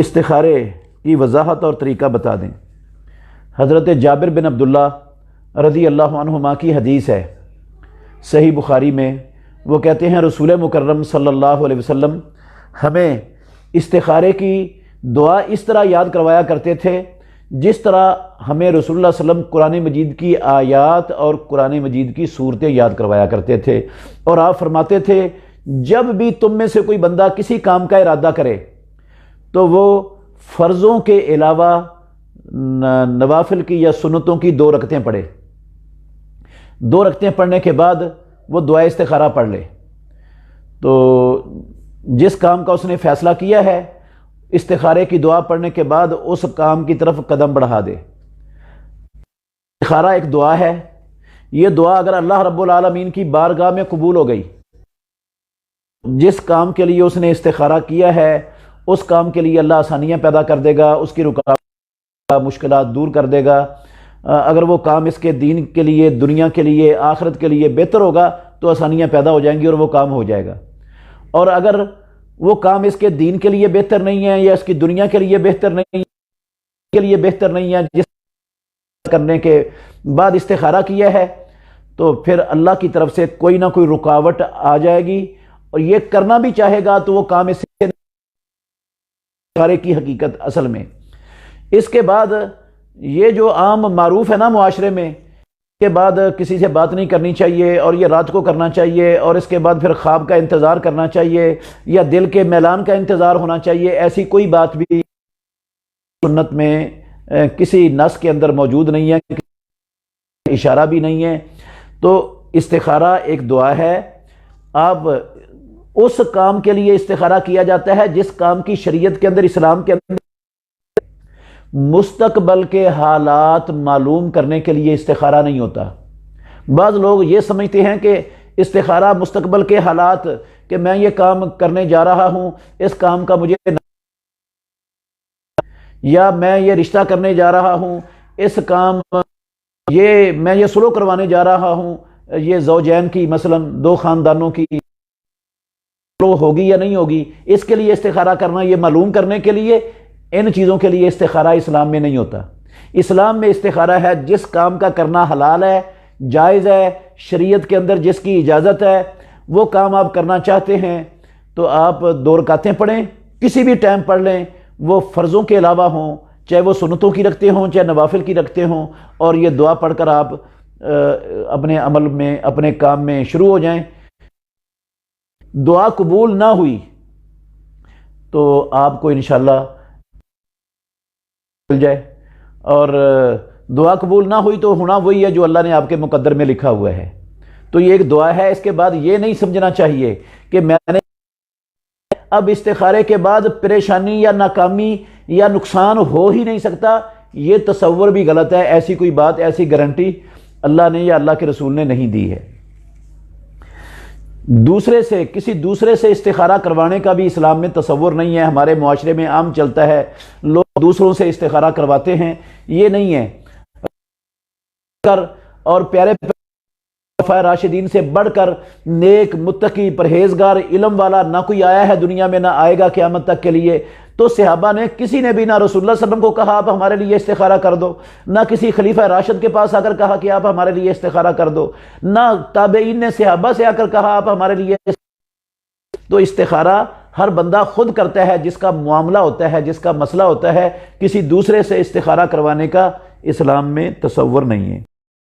استخارے کی وضاحت اور طریقہ بتا دیں۔ حضرت جابر بن عبداللہ رضی اللہ عنہما کی حدیث ہے صحیح بخاری میں، وہ کہتے ہیں رسول مکرم صلی اللہ علیہ وسلم ہمیں استخارے کی دعا اس طرح یاد کروایا کرتے تھے جس طرح ہمیں رسول اللہ صلی اللہ علیہ وسلم قرآن مجید کی آیات اور قرآن مجید کی صورتیں یاد کروایا کرتے تھے، اور آپ فرماتے تھے جب بھی تم میں سے کوئی بندہ کسی کام کا ارادہ کرے تو وہ فرضوں کے علاوہ نوافل کی یا سنتوں کی 2 رکعتیں پڑھے، 2 رکعتیں پڑھنے کے بعد وہ دعا استخارہ پڑھ لے، تو جس کام کا اس نے فیصلہ کیا ہے استخارے کی دعا پڑھنے کے بعد اس کام کی طرف قدم بڑھا دے۔ استخارہ ایک دعا ہے، یہ دعا اگر اللہ رب العالمین کی بارگاہ میں قبول ہو گئی، جس کام کے لیے اس نے استخارہ کیا ہے اس کام کے لیے اللہ آسانیاں پیدا کر دے گا، اس کی رکاوٹ مشکلات دور کر دے گا۔ اگر وہ کام اس کے دین کے لیے، دنیا کے لیے، آخرت کے لیے بہتر ہوگا تو آسانیاں پیدا ہو جائیں گی اور وہ کام ہو جائے گا، اور اگر وہ کام اس کے دین کے لیے بہتر نہیں ہے یا اس کی دنیا کے لیے بہتر نہیں ہے جس کرنے کے بعد استخارہ کیا ہے تو پھر اللہ کی طرف سے کوئی نہ کوئی رکاوٹ آ جائے گی، اور یہ کرنا بھی چاہے گا تو وہ کام اس سے استخارے کی حقیقت اصل میں۔ اس کے بعد یہ جو عام معروف ہے نا معاشرے میں، اس کے بعد کسی سے بات نہیں کرنی چاہیے اور یہ رات کو کرنا چاہیے، اور اس کے بعد پھر خواب کا انتظار کرنا چاہیے یا دل کے میلان کا انتظار ہونا چاہیے، ایسی کوئی بات بھی سنت میں کسی نص کے اندر موجود نہیں ہے، اشارہ بھی نہیں ہے۔ تو استخارہ ایک دعا ہے، آپ اس کام کے لیے استخارہ کیا جاتا ہے جس کام کی شریعت کے اندر، اسلام کے اندر مستقبل کے حالات معلوم کرنے کے لیے استخارہ نہیں ہوتا۔ بعض لوگ یہ سمجھتے ہیں کہ استخارہ مستقبل کے حالات، کہ میں یہ کام کرنے جا رہا ہوں، اس کام کا مجھے، یا میں یہ رشتہ کرنے جا رہا ہوں، اس کام میں یہ سلو کروانے جا رہا ہوں، یہ زوجین کی مثلا 2 خاندانوں کی ہوگی یا نہیں ہوگی، اس کے لیے استخارہ کرنا، یہ معلوم کرنے کے لیے، ان چیزوں کے لیے استخارہ اسلام میں نہیں ہوتا۔ اسلام میں استخارہ ہے جس کام کا کرنا حلال ہے، جائز ہے، شریعت کے اندر جس کی اجازت ہے، وہ کام آپ کرنا چاہتے ہیں تو آپ 2 رکعتیں پڑھیں، کسی بھی ٹائم پڑھ لیں، وہ فرضوں کے علاوہ ہوں، چاہے وہ سنتوں کی رکھتے ہوں چاہے نوافل کی رکھتے ہوں، اور یہ دعا پڑھ کر آپ اپنے عمل میں، اپنے کام میں شروع ہو جائیں۔ دعا قبول نہ ہوئی تو آپ کو انشاءاللہ مل جائے، اور دعا قبول نہ ہوئی تو ہونا وہی ہے جو اللہ نے آپ کے مقدر میں لکھا ہوا ہے۔ تو یہ ایک دعا ہے۔ اس کے بعد یہ نہیں سمجھنا چاہیے کہ میں نے اب استخارے کے بعد پریشانی یا ناکامی یا نقصان ہو ہی نہیں سکتا، یہ تصور بھی غلط ہے۔ ایسی کوئی بات، ایسی گارنٹی اللہ نے یا اللہ کے رسول نے نہیں دی ہے۔ کسی دوسرے سے استخارہ کروانے کا بھی اسلام میں تصور نہیں ہے۔ ہمارے معاشرے میں عام چلتا ہے، لوگ دوسروں سے استخارہ کرواتے ہیں، یہ نہیں ہے۔ اور پیارے خلفائے راشدین سے بڑھ کر نیک، متقی، پرہیزگار، علم والا نہ کوئی آیا ہے دنیا میں، نہ آئے گا قیامت تک کے لیے۔ تو صحابہ نے کسی نے بھی نہ رسول اللہ صلی اللہ علیہ وسلم کو کہا آپ ہمارے لیے استخارہ کر دو، نہ کسی خلیفہ راشد کے پاس آ کر کہا کہ آپ ہمارے لیے استخارہ کر دو، نہ تابعین نے صحابہ سے آ کر کہا آپ ہمارے لیے۔ تو استخارہ ہر بندہ خود کرتا ہے، جس کا معاملہ ہوتا ہے، جس کا مسئلہ ہوتا ہے، کسی دوسرے سے استخارہ کروانے کا اسلام میں تصور نہیں ہے۔